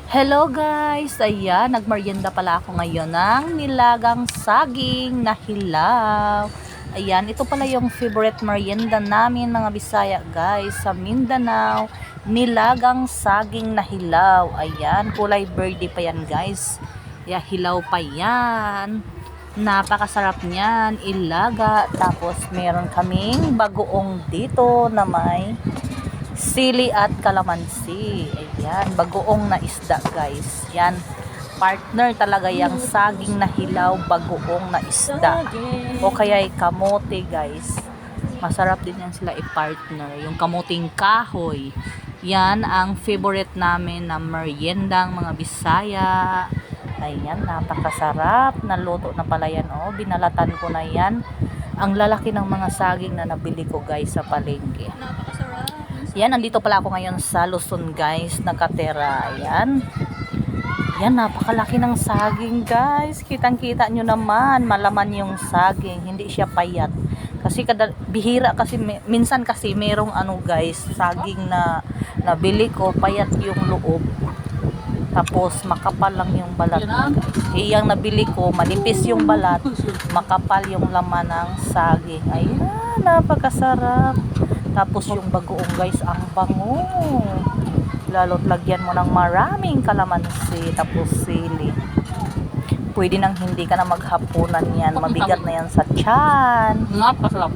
Hello guys! Ayan, nagmerienda pala ako ngayon ng nilagang saging na hilaw. Ayan, ito pala yung favorite merienda namin mga Bisaya guys sa Mindanao. Nilagang saging na hilaw. Ayan, kulay verde pa yan guys. Ayan, hilaw pa yan. Napakasarap niyan, ilaga. Tapos meron kaming bagoong dito na may sili at kalamansi. Ayan, bagoong na isda guys. Yan, partner talaga yung saging na hilaw, bagoong na isda. O kaya kamote guys. Masarap din yan sila i-partner. Yung kamuting kahoy. Yan ang favorite namin na meriendang mga Bisaya. Ayan, napakasarap. Naluto na pala yan. Oh, binalatan ko na yan. Ang lalaki ng mga saging na nabili ko guys sa palengke. Yan, nandito pala ako ngayon sa Luzon guys, nakatera. Ayan. Yan, napakalaki ng saging guys. Kitang-kita nyo naman, malaman yung saging. Hindi siya payat. Kasi bihira kasi, minsan kasi merong guys, saging na nabili ko, payat yung loob. Tapos makapal lang yung balat. Iyang nabili ko, manipis yung balat, makapal yung laman ng saging. Ayan, napakasarap. Tapos yung bagoong guys, ang bango. Lalo't lagyan mo ng maraming kalamansi, tapos sili. Pwede nang hindi ka na maghapunan yan. Mabigat na yan sa tiyan. Napakasarap.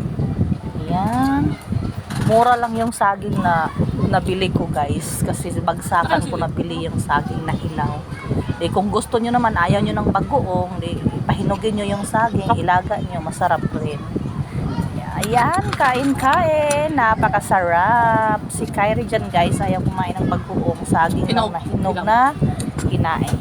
Yan. Mura lang yung saging na nabili ko guys. Kasi bagsakan ko nabili yung saging na hilaw. Kung gusto nyo naman, ayaw nyo ng bagoong, pahinugin nyo yung saging, ilaga nyo, masarap rin. Ayan, kain-kain. Napakasarap. Si Kyrie dyan guys, ayaw kumain ng bagoong saging na hinog na kinain.